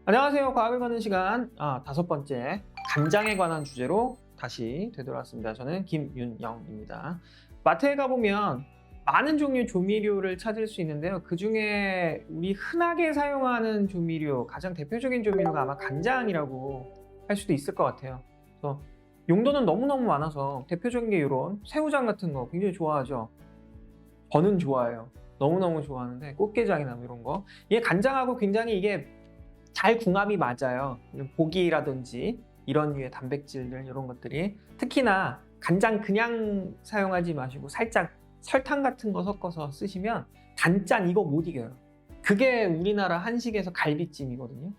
안녕하세요. 과학을 걷는 시간 다섯 번째 간장에 관한 주제로 다시 되돌아왔습니다. 저는 김윤영입니다. 마트에 가보면 많은 종류의 조미료를 찾을 수 있는데요. 그 중에 우리 흔하게 사용하는 조미료, 가장 대표적인 조미료가 아마 간장이라고 할 수도 있을 것 같아요. 그래서 용도는 너무너무 많아서 대표적인 게 이런 새우장 같은 거 굉장히 좋아하죠. 저는 좋아해요. 너무너무 좋아하는데 꽃게장이나 뭐 이런 거. 이게 간장하고 굉장히 이게 잘 궁합이 맞아요. 고기라든지 이런 류의 단백질들 이런 것들이 특히나 간장 그냥 사용하지 마시고 살짝 설탕 같은 거 섞어서 쓰시면 단짠 이거 못 이겨요. 그게 우리나라 한식에서 갈비찜이거든요.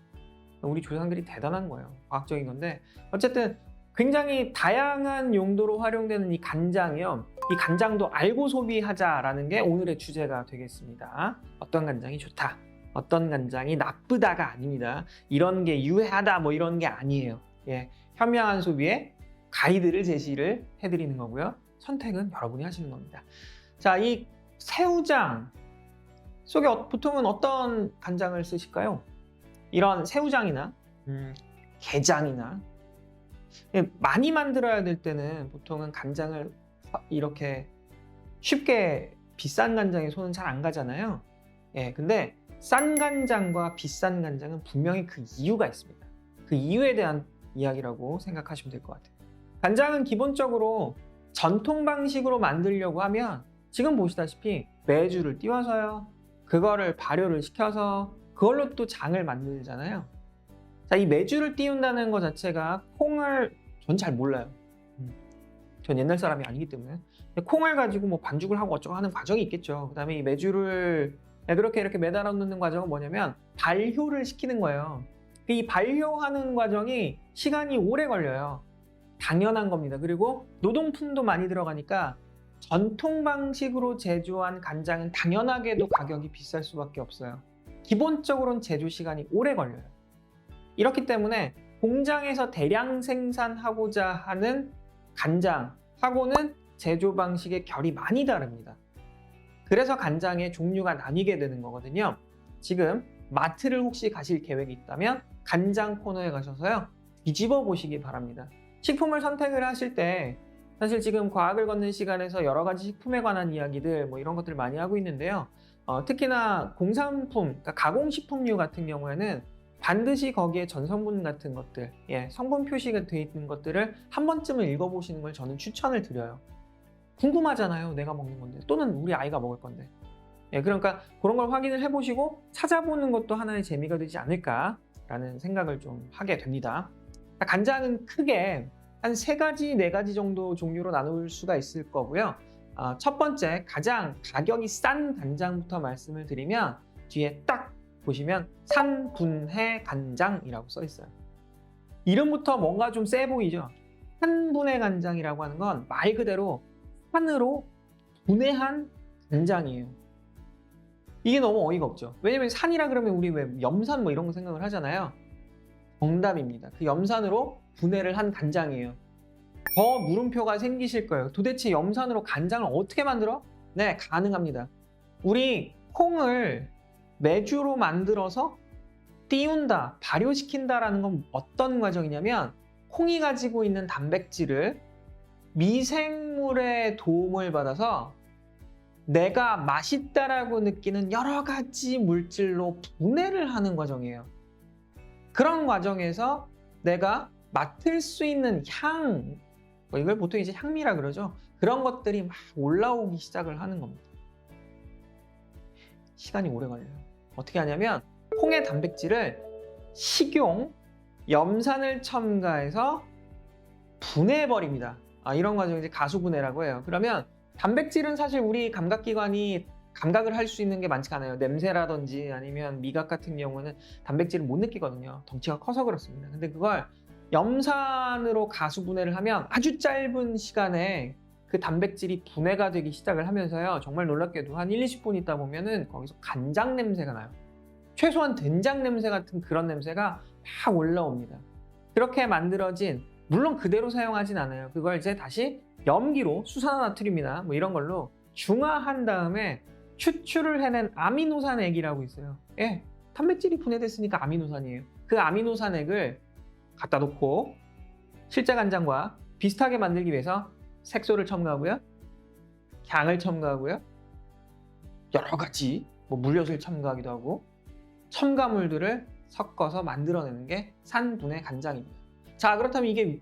우리 조상들이 대단한 거예요. 과학적인 건데 어쨌든 굉장히 다양한 용도로 활용되는 이 간장이요. 이 간장도 알고 소비하자라는 게 오늘의 주제가 되겠습니다. 어떤 간장이 좋다. 어떤 간장이 나쁘다가 아닙니다. 이런 게 유해하다 뭐 이런 게 아니에요. 예, 현명한 소비에 가이드를 제시를 해드리는 거고요. 선택은 여러분이 하시는 겁니다. 자, 이 새우장 속에 보통은 어떤 간장을 쓰실까요? 이런 새우장이나 게장이나 많이 만들어야 될 때는 보통은 간장을 이렇게 쉽게 비싼 간장에 손은 잘 안 가잖아요. 예, 근데 싼 간장과 비싼 간장은 분명히 그 이유가 있습니다. 그 이유에 대한 이야기라고 생각하시면 될 것 같아요. 간장은 기본적으로 전통 방식으로 만들려고 하면 지금 보시다시피 메주를 띄워서요. 그거를 발효를 시켜서 그걸로 또 장을 만들잖아요. 자, 이 메주를 띄운다는 것 자체가 콩을 전 잘 몰라요. 전 옛날 사람이 아니기 때문에 콩을 가지고 뭐 반죽을 하고 어쩌고 하는 과정이 있겠죠. 그 다음에 이 메주를 그렇게 이렇게 매달아 놓는 과정은 뭐냐면 발효를 시키는 거예요. 이 발효하는 과정이 시간이 오래 걸려요. 당연한 겁니다. 그리고 노동품도 많이 들어가니까 전통 방식으로 제조한 간장은 당연하게도 가격이 비쌀 수밖에 없어요. 기본적으로는 제조 시간이 오래 걸려요. 이렇기 때문에 공장에서 대량 생산하고자 하는 간장하고는 제조 방식의 결이 많이 다릅니다. 그래서 간장의 종류가 나뉘게 되는 거거든요. 지금 마트를 혹시 가실 계획이 있다면 간장 코너에 가셔서요. 뒤집어 보시기 바랍니다. 식품을 선택을 하실 때 사실 지금 과학을 걷는 시간에서 여러 가지 식품에 관한 이야기들 뭐 이런 것들을 많이 하고 있는데요. 특히나 공산품, 그러니까 가공식품류 같은 경우에는 반드시 거기에 전성분 같은 것들, 성분 표시가 되어 있는 것들을 한 번쯤은 읽어보시는 걸 저는 추천을 드려요. 궁금하잖아요. 내가 먹는 건데 또는 우리 아이가 먹을 건데 그러니까 그런 걸 확인을 해보시고 찾아보는 것도 하나의 재미가 되지 않을까라는 생각을 좀 하게 됩니다. 간장은 크게 한 3가지, 4가지 정도 종류로 나눌 수가 있을 거고요. 첫 번째 가장 가격이 싼 간장부터 말씀을 드리면 뒤에 딱 보시면 산분해 간장이라고 써 있어요. 이름부터 뭔가 좀 세 보이죠? 산분해 간장이라고 하는 건 말 그대로 산으로 분해한 간장이에요. 이게 너무 어이가 없죠. 왜냐면 산이라 그러면 우리 왜 염산 뭐 이런 거 생각을 하잖아요. 정답입니다. 그 염산으로 분해를 한 간장이에요. 더 물음표가 생기실 거예요. 도대체 염산으로 간장을 어떻게 만들어? 네, 가능합니다. 우리 콩을 메주로 만들어서 띄운다, 발효시킨다라는 건 어떤 과정이냐면 콩이 가지고 있는 단백질을 미생물의 도움을 받아서 내가 맛있다라고 느끼는 여러 가지 물질로 분해를 하는 과정이에요. 그런 과정에서 내가 맡을 수 있는 향, 이걸 보통 이제 향미라 그러죠. 그런 것들이 막 올라오기 시작을 하는 겁니다. 시간이 오래 걸려요. 어떻게 하냐면 콩의 단백질을 식용, 염산을 첨가해서 분해해버립니다. 이런 과정을 이제 가수분해라고 해요. 그러면 단백질은 사실 우리 감각기관이 감각을 할 수 있는 게 많지가 않아요. 냄새라든지 아니면 미각 같은 경우는 단백질을 못 느끼거든요. 덩치가 커서 그렇습니다. 근데 그걸 염산으로 가수분해를 하면 아주 짧은 시간에 그 단백질이 분해가 되기 시작을 하면서요. 정말 놀랍게도 한 1, 20분 있다 보면은 거기서 간장 냄새가 나요. 최소한 된장 냄새 같은 그런 냄새가 막 올라옵니다. 그렇게 만들어진, 물론 그대로 사용하진 않아요. 그걸 이제 다시 염기로 수산화나트륨이나 뭐 이런 걸로 중화한 다음에 추출을 해낸 아미노산 액이라고 있어요. 단백질이 분해됐으니까 아미노산이에요. 그 그 아미노산액을 갖다 놓고 실제 간장과 비슷하게 만들기 위해서 색소를 첨가하고요, 향을 첨가하고요, 여러 가지 물엿을 첨가하기도 하고 첨가물들을 섞어서 만들어내는 게 산분해 간장입니다. 자, 그렇다면 이게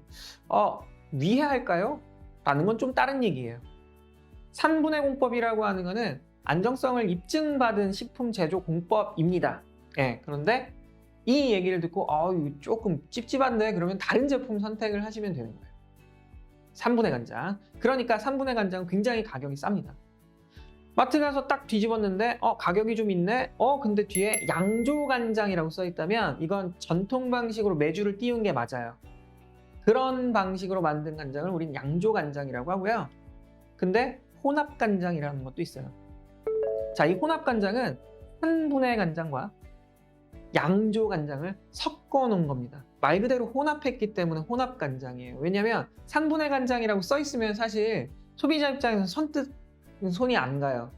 위해할까요? 라는 건 좀 다른 얘기예요. 산분해 공법이라고 하는 거는 안정성을 입증받은 식품 제조 공법입니다. 그런데 이 얘기를 듣고 조금 찝찝한데, 그러면 다른 제품 선택을 하시면 되는 거예요. 산분해 간장. 그러니까 산분해 간장은 굉장히 가격이 쌉니다. 마트 가서 딱 뒤집었는데 가격이 좀 있네? 근데 뒤에 양조간장이라고 써있다면 이건 전통 방식으로 메주를 띄운 게 맞아요. 그런 방식으로 만든 간장을 우린 양조간장이라고 하고요. 근데 혼합간장이라는 것도 있어요. 자, 이 혼합간장은 산분해 간장과 양조간장을 섞어 놓은 겁니다. 말 그대로 혼합했기 때문에 혼합간장이에요. 왜냐면 산분해 간장이라고 써있으면 사실 소비자 입장에서 선뜻 손이 안 가요.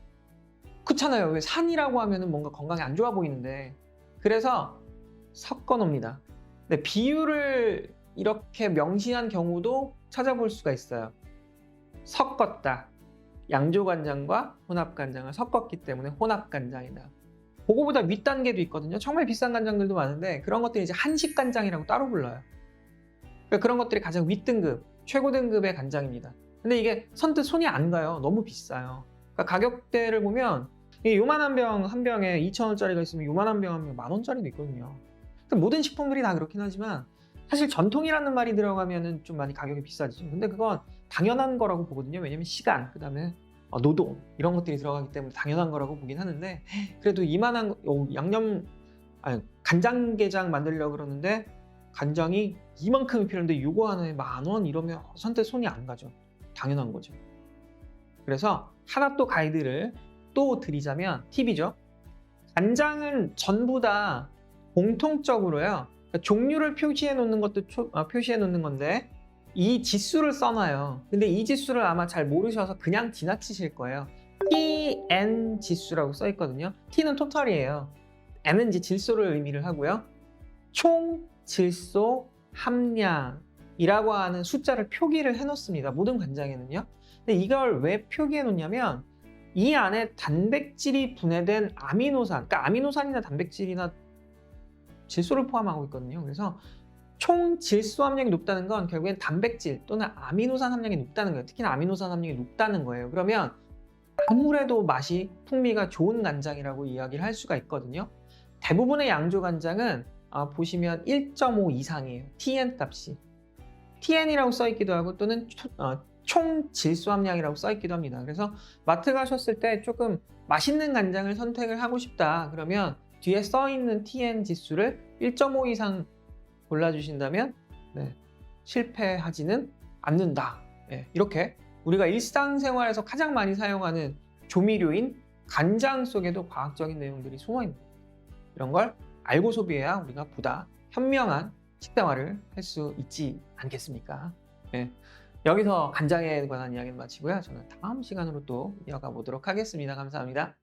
그렇잖아요. 왜 산이라고 하면은 뭔가 건강에 안 좋아 보이는데. 그래서 섞어 놓습니다. 근데 비율을 이렇게 명시한 경우도 찾아볼 수가 있어요. 섞었다. 양조간장과 혼합간장을 섞었기 때문에 혼합간장이다. 그거보다 윗단계도 있거든요. 정말 비싼 간장들도 많은데 그런 것들이 이제 한식간장이라고 따로 불러요. 그러니까 그런 것들이 가장 윗등급, 최고 등급의 간장입니다. 근데 이게 선뜻 손이 안 가요. 너무 비싸요. 그러니까 가격대를 보면 요만한 병 한 병에 2,000원짜리가 있으면 요만한 병 한 병에 10,000원짜리도 있거든요. 그러니까 모든 식품들이 다 그렇긴 하지만 사실 전통이라는 말이 들어가면은 좀 많이 가격이 비싸지죠. 근데 그건 당연한 거라고 보거든요. 왜냐면 시간, 그 다음에 노동 이런 것들이 들어가기 때문에 당연한 거라고 보긴 하는데, 그래도 이만한 간장게장 만들려고 그러는데 간장이 이만큼이 필요한데 요거 하나에 10,000원 이러면 선뜻 손이 안 가죠. 당연한 거죠. 그래서 하나 또 가이드를 또 드리자면, 팁이죠. 간장은 전부 다 공통적으로요, 그러니까 종류를 표시해 놓는 것도 표시해 놓는 건데 이 지수를 써놔요. 근데 이 지수를 아마 잘 모르셔서 그냥 지나치실 거예요. TN 지수라고 써 있거든요. T는 토탈이에요. N은 이제 질소를 의미를 하고요. 총 질소 함량이라고 하는 숫자를 표기를 해 놓습니다. 모든 간장에는요. 근데 이걸 왜 표기해 놓냐면 이 안에 단백질이 분해된 아미노산, 그러니까 아미노산이나 단백질이나 질소를 포함하고 있거든요. 그래서 총 질소 함량이 높다는 건 결국엔 단백질 또는 아미노산 함량이 높다는 거예요. 특히나 아미노산 함량이 높다는 거예요. 그러면 아무래도 맛이, 풍미가 좋은 간장이라고 이야기를 할 수가 있거든요. 대부분의 양조 간장은 보시면 1.5 이상이에요. TN 값이. TN이라고 써있기도 하고 또는 총 질소 함량이라고 써있기도 합니다. 그래서 마트 가셨을 때 조금 맛있는 간장을 선택을 하고 싶다 그러면 뒤에 써있는 TN 지수를 1.5 이상 골라주신다면 실패하지는 않는다. 이렇게 우리가 일상생활에서 가장 많이 사용하는 조미료인 간장 속에도 과학적인 내용들이 숨어있는, 이런 걸 알고 소비해야 우리가 보다 현명한 식생활을 할 수 있지 않겠습니까? 여기서 간장에 관한 이야기는 마치고요. 저는 다음 시간으로 또 이어가 보도록 하겠습니다. 감사합니다.